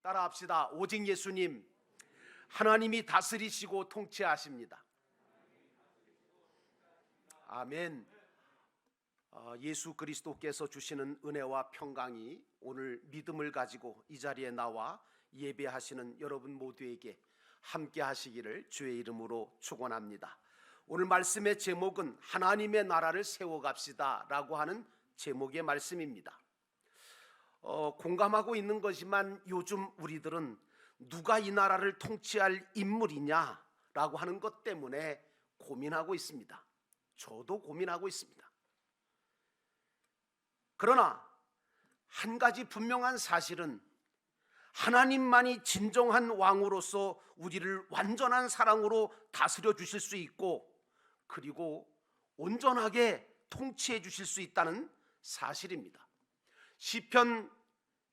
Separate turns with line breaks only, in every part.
따라합시다. 오직 예수님, 하나님이 다스리시고 통치하십니다. 아멘. 예수 그리스도께서 주시는 은혜와 평강이 오늘 믿음을 가지고 이 자리에 나와 예배하시는 여러분 모두에게 함께 하시기를 주의 이름으로 축원합니다. 오늘 말씀의 제목은 하나님의 나라를 세워갑시다 라고 하는 제목의 말씀입니다. 공감하고 있는 거지만 요즘 우리들은 누가 이 나라를 통치할 인물이냐 라고 하는 것 때문에 고민하고 있습니다. 저도 고민하고 있습니다. 그러나 한 가지 분명한 사실은 하나님만이 진정한 왕으로서 우리를 완전한 사랑으로 다스려 주실 수 있고, 그리고 온전하게 통치해 주실 수 있다는 사실입니다. 시편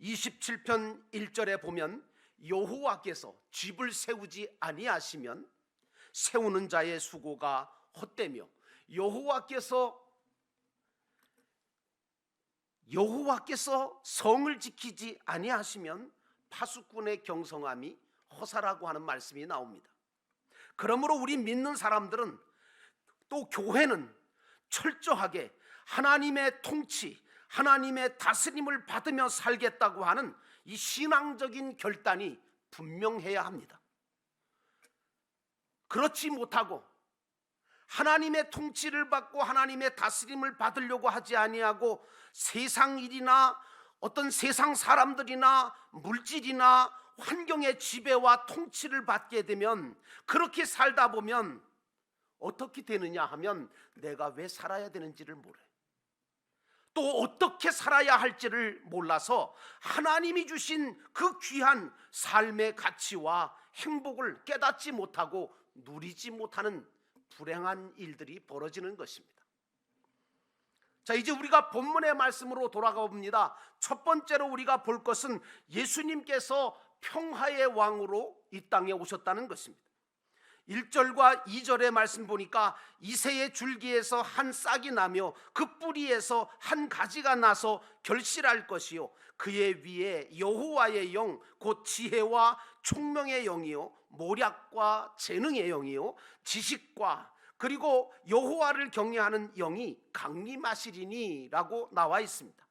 27편 1절에 보면 여호와께서 집을 세우지 아니하시면 세우는 자의 수고가 헛되며 여호와께서 성을 지키지 아니하시면 파수꾼의 경성함이 허사라고 하는 말씀이 나옵니다. 그러므로 우리 믿는 사람들은, 또 교회는 철저하게 하나님의 통치, 하나님의 다스림을 받으며 살겠다고 하는 이 신앙적인 결단이 분명해야 합니다. 그렇지 못하고 하나님의 통치를 받고 하나님의 다스림을 받으려고 하지 아니하고 세상 일이나 어떤 세상 사람들이나 물질이나 환경의 지배와 통치를 받게 되면, 그렇게 살다 보면 어떻게 되느냐 하면 내가 왜 살아야 되는지를 모르, 또 어떻게 살아야 할지를 몰라서 하나님이 주신 그 귀한 삶의 가치와 행복을 깨닫지 못하고 누리지 못하는 불행한 일들이 벌어지는 것입니다. 자, 이제 우리가 본문의 말씀으로 돌아가 봅니다. 첫 번째로 우리가 볼 것은 예수님께서 평화의 왕으로 이 땅에 오셨다는 것입니다. 1절과 2절의 말씀 보니까 이새의 줄기에서 한 싹이 나며 그 뿌리에서 한 가지가 나서 결실할 것이요 그의 위에 여호와의 영 곧 지혜와 총명의 영이요 모략과 재능의 영이요 지식과 그리고 여호와를 경외하는 영이 강림하시리니 라고 나와 있습니다.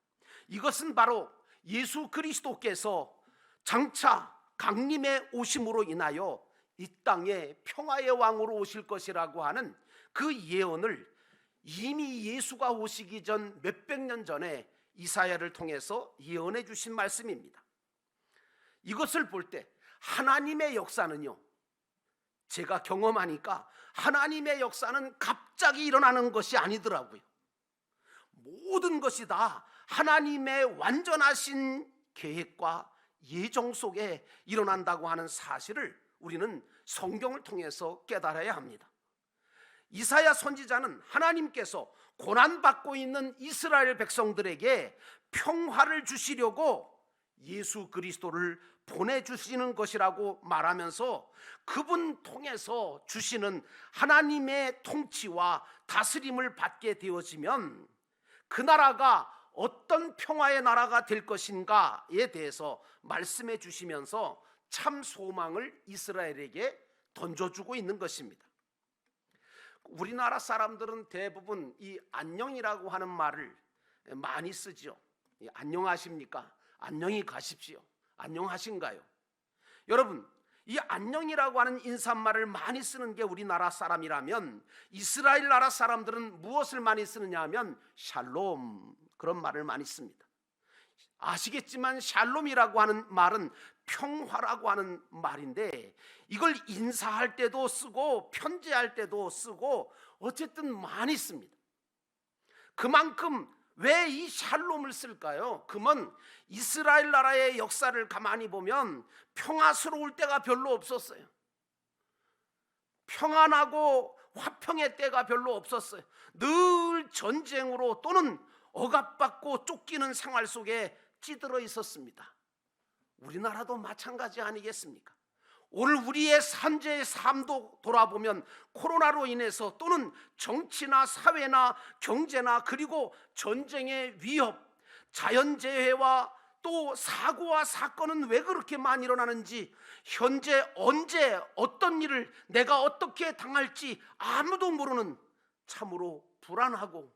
이것은 바로 예수 그리스도께서 장차 강림의 오심으로 인하여 이 땅에 평화의 왕으로 오실 것이라고 하는 그 예언을 이미 예수가 오시기 전 몇백 년 전에 이사야를 통해서 예언해 주신 말씀입니다. 이것을 볼 때 하나님의 역사는요, 제가 경험하니까 하나님의 역사는 갑자기 일어나는 것이 아니더라고요. 모든 것이 다 하나님의 완전하신 계획과 예정 속에 일어난다고 하는 사실을 우리는 성경을 통해서 깨달아야 합니다. 이사야 선지자는 하나님께서 고난받고 있는 이스라엘 백성들에게 평화를 주시려고 예수 그리스도를 보내주시는 것이라고 말하면서 그분 통해서 주시는 하나님의 통치와 다스림을 받게 되어지면 그 나라가 어떤 평화의 나라가 될 것인가에 대해서 말씀해 주시면서 참 소망을 이스라엘에게 던져주고 있는 것입니다. 우리나라 사람들은 대부분 이 안녕이라고 하는 말을 많이 쓰죠. 안녕하십니까? 안녕히 가십시오. 안녕하신가요? 여러분, 이 안녕이라고 하는 인사말을 많이 쓰는 게 우리나라 사람이라면 이스라엘 나라 사람들은 무엇을 많이 쓰느냐 하면 샬롬, 그런 말을 많이 씁니다. 아시겠지만 샬롬이라고 하는 말은 평화라고 하는 말인데, 이걸 인사할 때도 쓰고 편지할 때도 쓰고 어쨌든 많이 씁니다. 그만큼 왜 이 샬롬을 쓸까요? 그러면 이스라엘 나라의 역사를 가만히 보면 평화스러울 때가 별로 없었어요. 평안하고 화평의 때가 별로 없었어요. 늘 전쟁으로 또는 억압받고 쫓기는 생활 속에 찌들어 있었습니다. 우리나라도 마찬가지 아니겠습니까? 오늘 우리의 현재의 삶도 돌아보면 코로나로 인해서 또는 정치나 사회나 경제나 그리고 전쟁의 위협, 자연재해와 또 사고와 사건은 왜 그렇게 많이 일어나는지, 현재 언제 어떤 일을 내가 어떻게 당할지 아무도 모르는 참으로 불안하고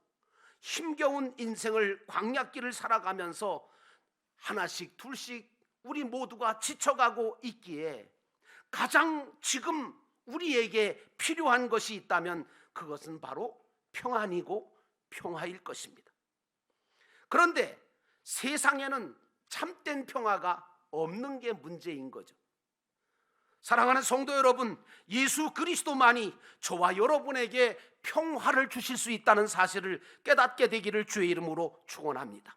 힘겨운 인생을 광야길을 살아가면서 하나씩 둘씩 우리 모두가 지쳐가고 있기에 가장 지금 우리에게 필요한 것이 있다면 그것은 바로 평안이고 평화일 것입니다. 그런데 세상에는 참된 평화가 없는 게 문제인 거죠. 사랑하는 성도 여러분, 예수 그리스도만이 저와 여러분에게 평화를 주실 수 있다는 사실을 깨닫게 되기를 주의 이름으로 축원합니다.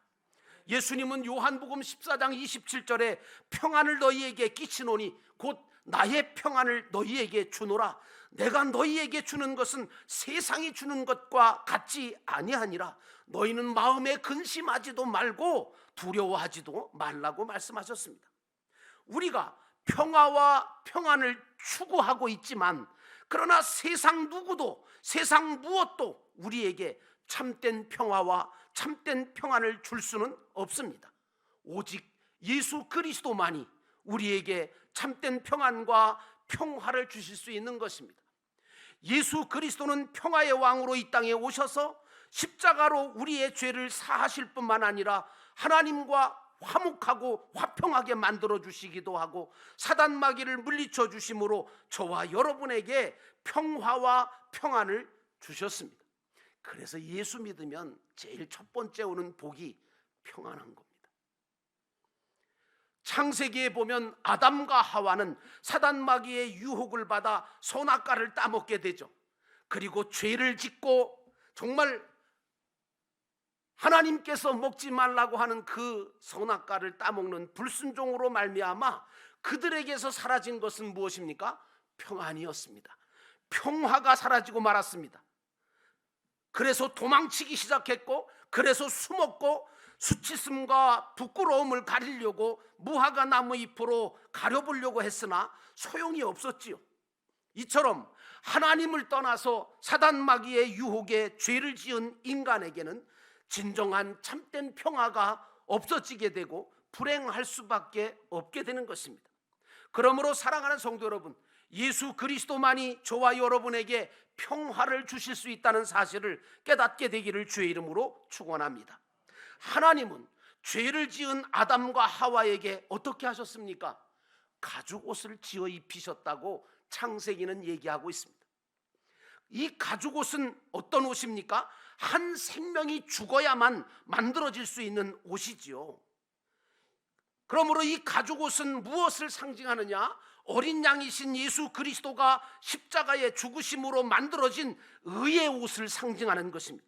예수님은 요한복음 14장 27절에 평안을 너희에게 끼치노니 곧 나의 평안을 너희에게 주노라. 내가 너희에게 주는 것은 세상이 주는 것과 같지 아니하니라. 너희는 마음에 근심하지도 말고 두려워하지도 말라고 말씀하셨습니다. 우리가 평화와 평안을 추구하고 있지만, 그러나 세상 누구도, 세상 무엇도 우리에게 참된 평화와 참된 평안을 줄 수는 없습니다. 오직 예수 그리스도만이 우리에게 참된 평안과 평화를 주실 수 있는 것입니다. 예수 그리스도는 평화의 왕으로 이 땅에 오셔서 십자가로 우리의 죄를 사하실 뿐만 아니라 하나님과 화목하고 화평하게 만들어 주시기도 하고 사단 마귀를 물리쳐 주심으로 저와 여러분에게 평화와 평안을 주셨습니다. 그래서 예수 믿으면 제일 첫 번째 오는 복이 평안한 겁니다. 창세기에 보면 아담과 하와는 사단 마귀의 유혹을 받아 선악과를 따먹게 되죠. 그리고 죄를 짓고 정말 하나님께서 먹지 말라고 하는 그 선악과를 따먹는 불순종으로 말미암아 그들에게서 사라진 것은 무엇입니까? 평안이었습니다. 평화가 사라지고 말았습니다. 그래서 도망치기 시작했고, 그래서 숨었고, 수치심과 부끄러움을 가리려고 무화과 나무 잎으로 가려보려고 했으나 소용이 없었지요. 이처럼 하나님을 떠나서 사단 마귀의 유혹에 죄를 지은 인간에게는 진정한 참된 평화가 없어지게 되고 불행할 수밖에 없게 되는 것입니다. 그러므로 사랑하는 성도 여러분, 예수 그리스도만이 저와 여러분에게 평화를 주실 수 있다는 사실을 깨닫게 되기를 주의 이름으로 축원합니다. 하나님은 죄를 지은 아담과 하와에게 어떻게 하셨습니까? 가죽 옷을 지어 입히셨다고 창세기는 얘기하고 있습니다. 이 가죽 옷은 어떤 옷입니까? 한 생명이 죽어야만 만들어질 수 있는 옷이지요. 그러므로 이 가죽 옷은 무엇을 상징하느냐? 어린 양이신 예수 그리스도가 십자가의 죽으심으로 만들어진 의의 옷을 상징하는 것입니다.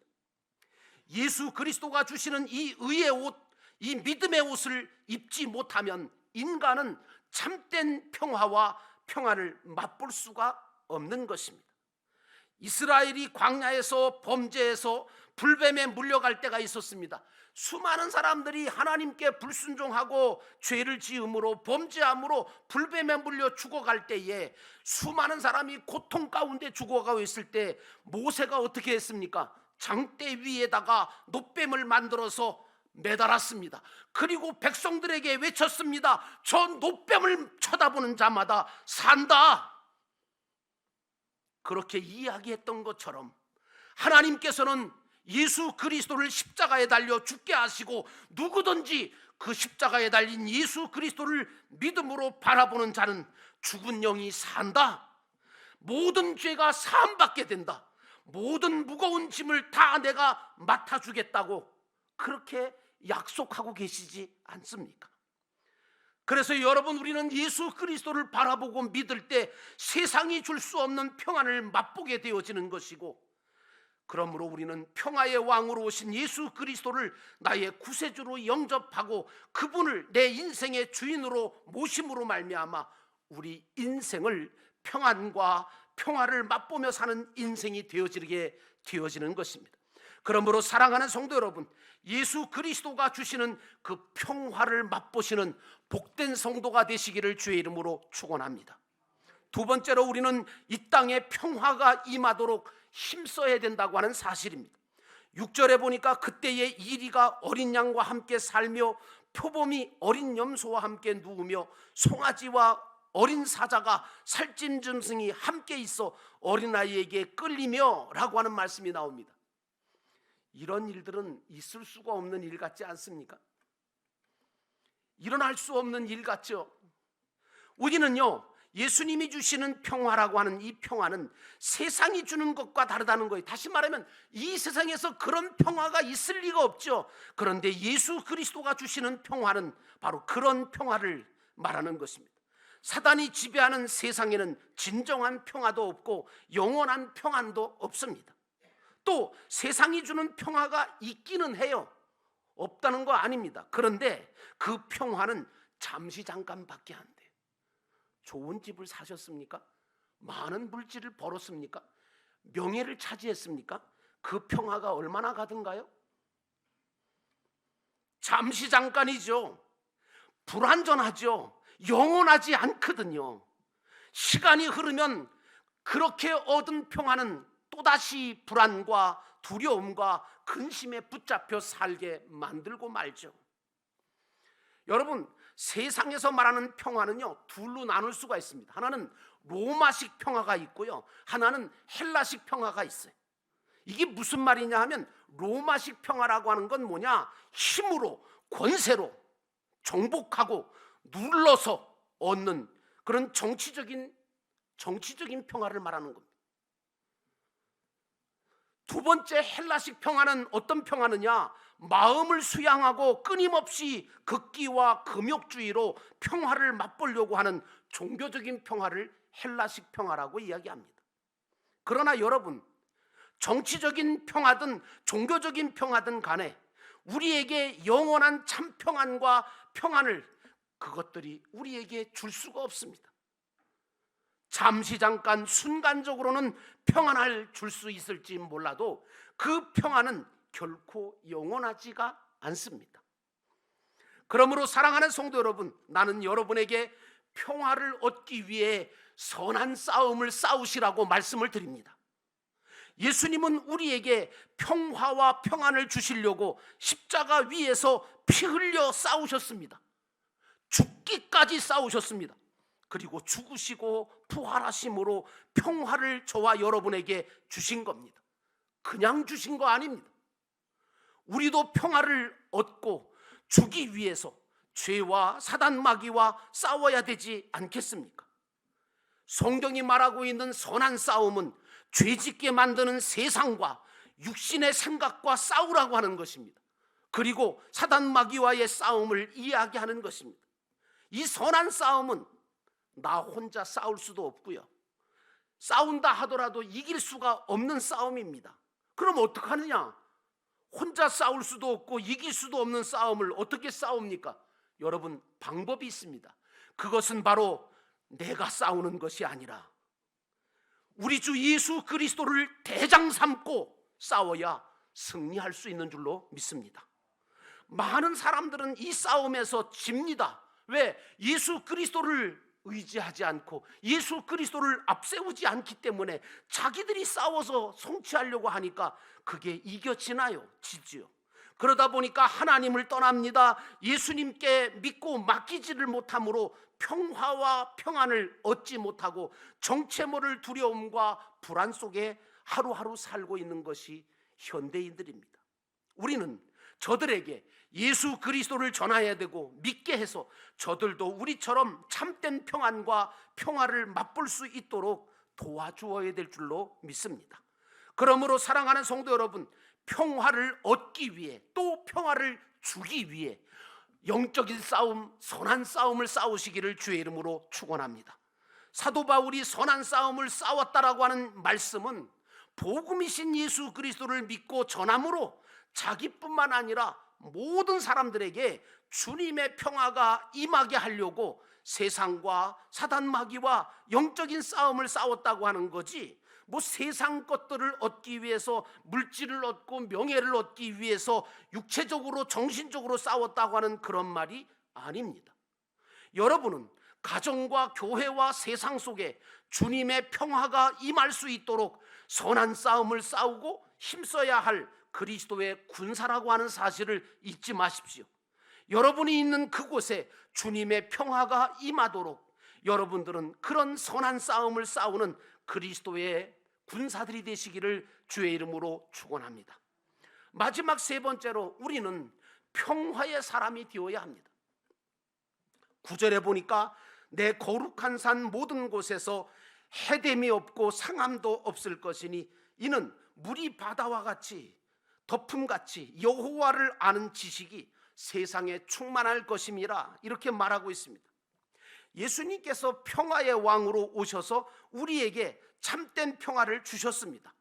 예수 그리스도가 주시는 이 의의 옷, 이 믿음의 옷을 입지 못하면 인간은 참된 평화와 평안을 맛볼 수가 없는 것입니다. 이스라엘이 광야에서 범죄해서 불뱀에 물려갈 때가 있었습니다. 수많은 사람들이 하나님께 불순종하고 죄를 지음으로 범죄함으로 불뱀에 물려 죽어갈 때에 수많은 사람이 고통 가운데 죽어가고 있을 때 모세가 어떻게 했습니까? 장대 위에다가 놋뱀을 만들어서 매달았습니다. 그리고 백성들에게 외쳤습니다. 저 놋뱀을 쳐다보는 자마다 산다. 그렇게 이야기했던 것처럼 하나님께서는 예수 그리스도를 십자가에 달려 죽게 하시고 누구든지 그 십자가에 달린 예수 그리스도를 믿음으로 바라보는 자는 죽은 영이 산다. 모든 죄가 사함받게 된다. 모든 무거운 짐을 다 내가 맡아주겠다고 그렇게 약속하고 계시지 않습니까? 그래서 여러분, 우리는 예수 그리스도를 바라보고 믿을 때 세상이 줄 수 없는 평안을 맛보게 되어지는 것이고, 그러므로 우리는 평화의 왕으로 오신 예수 그리스도를 나의 구세주로 영접하고 그분을 내 인생의 주인으로 모심으로 말미암아 우리 인생을 평안과 평화를 맛보며 사는 인생이 되어지는 것입니다. 그러므로 사랑하는 성도 여러분, 예수 그리스도가 주시는 그 평화를 맛보시는 복된 성도가 되시기를 주의 이름으로 축원합니다. 두 번째로 우리는 이 땅에 평화가 임하도록 힘써야 된다고 하는 사실입니다. 6절에 보니까 그때에 이리가 어린 양과 함께 살며 표범이 어린 염소와 함께 누우며 송아지와 어린 사자가 살찐 짐승이 함께 있어 어린아이에게 끌리며 라고 하는 말씀이 나옵니다. 이런 일들은 있을 수가 없는 일 같지 않습니까? 일어날 수 없는 일 같죠? 우리는요, 예수님이 주시는 평화라고 하는 이 평화는 세상이 주는 것과 다르다는 거예요. 다시 말하면 이 세상에서 그런 평화가 있을 리가 없죠. 그런데 예수 그리스도가 주시는 평화는 바로 그런 평화를 말하는 것입니다. 사단이 지배하는 세상에는 진정한 평화도 없고 영원한 평안도 없습니다. 또 세상이 주는 평화가 있기는 해요. 없다는 거 아닙니다. 그런데 그 평화는 잠시 잠깐밖에 안 돼요. 좋은 집을 사셨습니까? 많은 물질을 벌었습니까? 명예를 차지했습니까? 그 평화가 얼마나 가든가요? 잠시 잠깐이죠. 불완전하죠. 영원하지 않거든요. 시간이 흐르면 그렇게 얻은 평화는 또다시 불안과 두려움과 근심에 붙잡혀 살게 만들고 말죠. 여러분, 세상에서 말하는 평화는요, 둘로 나눌 수가 있습니다. 하나는 로마식 평화가 있고요, 하나는 헬라식 평화가 있어요. 이게 무슨 말이냐 하면, 로마식 평화라고 하는 건 뭐냐? 힘으로, 권세로 정복하고 눌러서 얻는 그런 정치적인 평화를 말하는 겁니다. 두 번째 헬라식 평화는 어떤 평화느냐? 마음을 수양하고 끊임없이 극기와 금욕주의로 평화를 맛보려고 하는 종교적인 평화를 헬라식 평화라고 이야기합니다. 그러나 여러분, 정치적인 평화든 종교적인 평화든 간에 우리에게 영원한 참 평안과 평안을 그것들이 우리에게 줄 수가 없습니다. 잠시 잠깐 순간적으로는 평안을 줄 수 있을지 몰라도 그 평안은 결코 영원하지가 않습니다. 그러므로 사랑하는 성도 여러분, 나는 여러분에게 평화를 얻기 위해 선한 싸움을 싸우시라고 말씀을 드립니다. 예수님은 우리에게 평화와 평안을 주시려고 십자가 위에서 피 흘려 싸우셨습니다. 죽기까지 싸우셨습니다. 그리고 죽으시고 부활하심으로 평화를 저와 여러분에게 주신 겁니다. 그냥 주신 거 아닙니다. 우리도 평화를 얻고 주기 위해서 죄와 사단 마귀와 싸워야 되지 않겠습니까? 성경이 말하고 있는 선한 싸움은 죄짓게 만드는 세상과 육신의 생각과 싸우라고 하는 것입니다. 그리고 사단 마귀와의 싸움을 이야기하는 것입니다. 이 선한 싸움은 나 혼자 싸울 수도 없고요, 싸운다 하더라도 이길 수가 없는 싸움입니다. 그럼 어떡하느냐? 혼자 싸울 수도 없고 이길 수도 없는 싸움을 어떻게 싸웁니까? 여러분, 방법이 있습니다. 그것은 바로 내가 싸우는 것이 아니라 우리 주 예수 그리스도를 대장 삼고 싸워야 승리할 수 있는 줄로 믿습니다. 많은 사람들은 이 싸움에서 집니다. 왜? 예수 그리스도를 의지하지 않고 예수 그리스도를 앞세우지 않기 때문에 자기들이 싸워서 성취하려고 하니까 그게 이겨지나요? 지지요. 그러다 보니까 하나님을 떠납니다. 예수님께 믿고 맡기지를 못함으로 평화와 평안을 얻지 못하고 정체 모를 두려움과 불안 속에 하루하루 살고 있는 것이 현대인들입니다. 우리는 저들에게 예수 그리스도를 전해야 되고 믿게 해서 저들도 우리처럼 참된 평안과 평화를 맛볼 수 있도록 도와주어야 될 줄로 믿습니다. 그러므로 사랑하는 성도 여러분, 평화를 얻기 위해 또 평화를 주기 위해 영적인 싸움, 선한 싸움을 싸우시기를 주의 이름으로 축원합니다. 사도 바울이 선한 싸움을 싸웠다라고 하는 말씀은 복음이신 예수 그리스도를 믿고 전함으로 자기뿐만 아니라 모든 사람들에게 주님의 평화가 임하게 하려고 세상과 사단 마귀와 영적인 싸움을 싸웠다고 하는 거지, 뭐 세상 것들을 얻기 위해서, 물질을 얻고 명예를 얻기 위해서 육체적으로 정신적으로 싸웠다고 하는 그런 말이 아닙니다. 여러분은 가정과 교회와 세상 속에 주님의 평화가 임할 수 있도록 선한 싸움을 싸우고 힘써야 할 그리스도의 군사라고 하는 사실을 잊지 마십시오. 여러분이 있는 그곳에 주님의 평화가 임하도록 여러분들은 그런 선한 싸움을 싸우는 그리스도의 군사들이 되시기를 주의 이름으로 축원합니다. 마지막 세 번째로 우리는 평화의 사람이 되어야 합니다. 9절에 보니까 내 거룩한 산 모든 곳에서 해됨이 없고 상함도 없을 것이니 이는 물이 바다와 같이 덮음같이 여호와를 아는 지식이 세상에 충만할 것임이라, 이렇게 말하고 있습니다. 예수님께서 평화의 왕으로 오셔서 우리에게 참된 평화를 주셨습니다.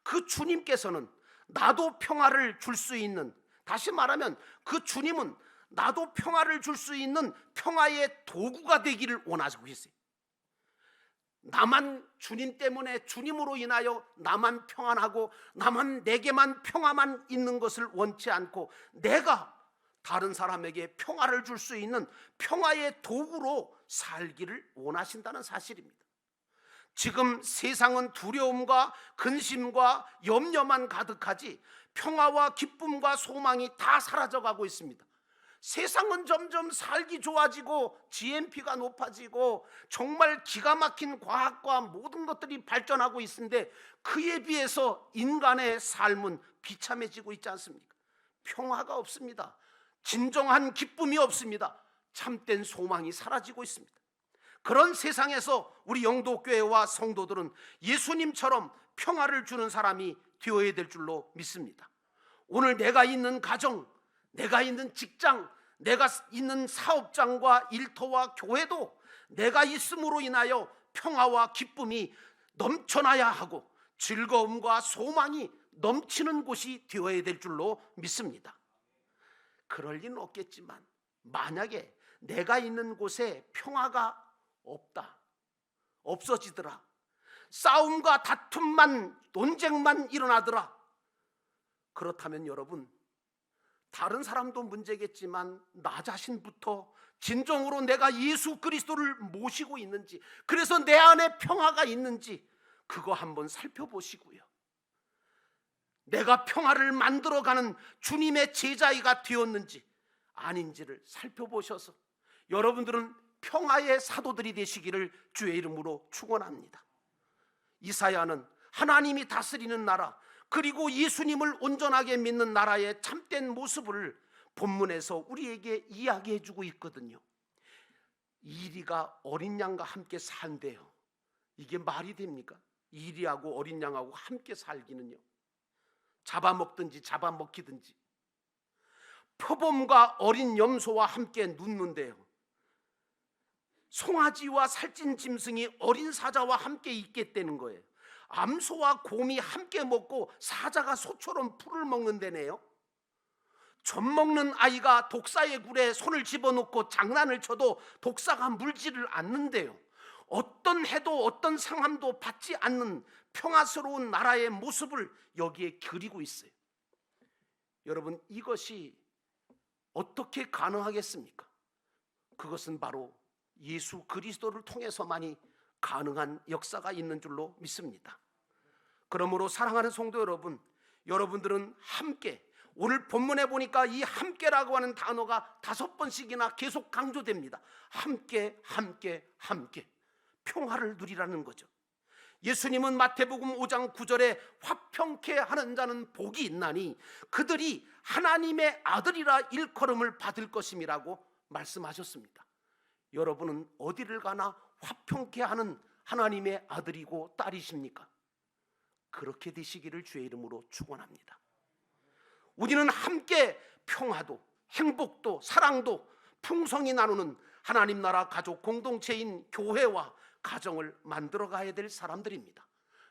그 주님께서는 나도 평화를 줄 수 있는, 다시 말하면 그 주님은 나도 평화를 줄 수 있는 평화의 도구가 되기를 원하고 계세요. 나만 주님 때문에, 주님으로 인하여 나만 평안하고 나만, 내게만 평화만 있는 것을 원치 않고 내가 다른 사람에게 평화를 줄 수 있는 평화의 도구로 살기를 원하신다는 사실입니다. 지금 세상은 두려움과 근심과 염려만 가득하지 평화와 기쁨과 소망이 다 사라져가고 있습니다. 세상은 점점 살기 좋아지고 GNP가 높아지고 정말 기가 막힌 과학과 모든 것들이 발전하고 있는데 그에 비해서 인간의 삶은 비참해지고 있지 않습니까? 평화가 없습니다. 진정한 기쁨이 없습니다. 참된 소망이 사라지고 있습니다. 그런 세상에서 우리 영도교회와 성도들은 예수님처럼 평화를 주는 사람이 되어야 될 줄로 믿습니다. 오늘 내가 있는 가정, 내가 있는 직장, 내가 있는 사업장과 일터와 교회도 내가 있음으로 인하여 평화와 기쁨이 넘쳐나야 하고 즐거움과 소망이 넘치는 곳이 되어야 될 줄로 믿습니다. 그럴 리는 없겠지만 만약에 내가 있는 곳에 평화가 없다, 없어지더라, 싸움과 다툼만, 논쟁만 일어나더라, 그렇다면 여러분, 다른 사람도 문제겠지만 나 자신부터 진정으로 내가 예수 그리스도를 모시고 있는지, 그래서 내 안에 평화가 있는지 그거 한번 살펴보시고요, 내가 평화를 만들어가는 주님의 제자가 되었는지 아닌지를 살펴보셔서 여러분들은 평화의 사도들이 되시기를 주의 이름으로 축원합니다. 이사야는 하나님이 다스리는 나라, 그리고 예수님을 온전하게 믿는 나라의 참된 모습을 본문에서 우리에게 이야기해 주고 있거든요. 이리가 어린 양과 함께 산대요. 이게 말이 됩니까? 이리하고 어린 양하고 함께 살기는요, 잡아먹든지 잡아먹히든지. 표범과 어린 염소와 함께 눕는데요, 송아지와 살찐 짐승이 어린 사자와 함께 있겠다는 거예요. 암소와 곰이 함께 먹고 사자가 소처럼 풀을 먹는다네요. 젖 먹는 아이가 독사의 굴에 손을 집어넣고 장난을 쳐도 독사가 물지를 않는데요, 어떤 해도 어떤 상함도 받지 않는 평화스러운 나라의 모습을 여기에 그리고 있어요. 여러분, 이것이 어떻게 가능하겠습니까? 그것은 바로 예수 그리스도를 통해서만이 가능한 역사가 있는 줄로 믿습니다. 그러므로 사랑하는 성도 여러분, 여러분들은 함께, 오늘 본문에 보니까 이 함께라고 하는 단어가 5번씩이나 계속 강조됩니다. 함께, 함께, 함께 평화를 누리라는 거죠. 예수님은 마태복음 5장 9절에 화평케 하는 자는 복이 있나니 그들이 하나님의 아들이라 일컬음을 받을 것임이라고 말씀하셨습니다. 여러분은 어디를 가나 화평케 하는 하나님의 아들이고 딸이십니까? 그렇게 되시기를 주의 이름으로 축원합니다. 우리는 함께 평화도, 행복도, 사랑도 풍성히 나누는 하나님 나라 가족 공동체인 교회와 가정을 만들어 가야 될 사람들입니다.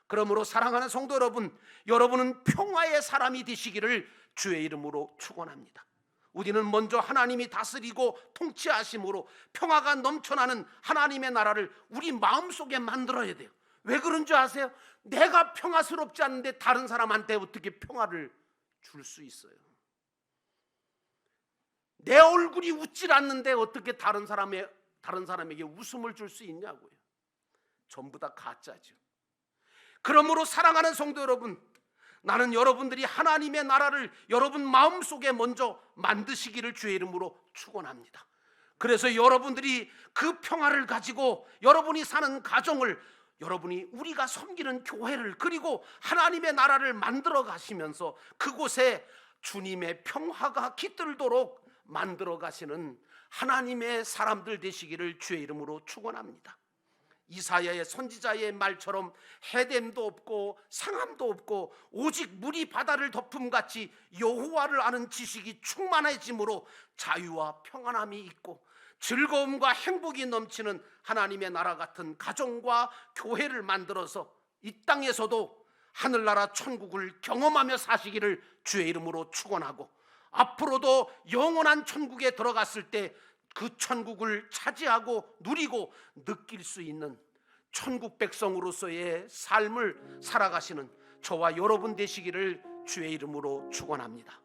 그러므로 사랑하는 성도 여러분, 여러분은 평화의 사람이 되시기를 주의 이름으로 축원합니다. 우리는 먼저 하나님이 다스리고 통치하심으로 평화가 넘쳐나는 하나님의 나라를 우리 마음속에 만들어야 돼요. 왜 그런 줄 아세요? 내가 평화스럽지 않은데 다른 사람한테 어떻게 평화를 줄 수 있어요? 내 얼굴이 웃질 않는데 어떻게 다른 사람에게 웃음을 줄 수 있냐고요. 전부 다 가짜죠. 그러므로 사랑하는 성도 여러분, 나는 여러분들이 하나님의 나라를 여러분 마음속에 먼저 만드시기를 주의 이름으로 축원합니다. 그래서 여러분들이 그 평화를 가지고 여러분이 사는 가정을, 여러분이 우리가 섬기는 교회를, 그리고 하나님의 나라를 만들어 가시면서 그곳에 주님의 평화가 깃들도록 만들어 가시는 하나님의 사람들 되시기를 주의 이름으로 축원합니다. 이사야의 선지자의 말처럼 해됨도 없고 상함도 없고 오직 물이 바다를 덮음같이 여호와를 아는 지식이 충만해짐으로 자유와 평안함이 있고 즐거움과 행복이 넘치는 하나님의 나라 같은 가정과 교회를 만들어서 이 땅에서도 하늘나라 천국을 경험하며 사시기를 주의 이름으로 축원하고, 앞으로도 영원한 천국에 들어갔을 때 그 천국을 차지하고 누리고 느낄 수 있는 천국 백성으로서의 삶을 살아가시는 저와 여러분 되시기를 주의 이름으로 축원합니다.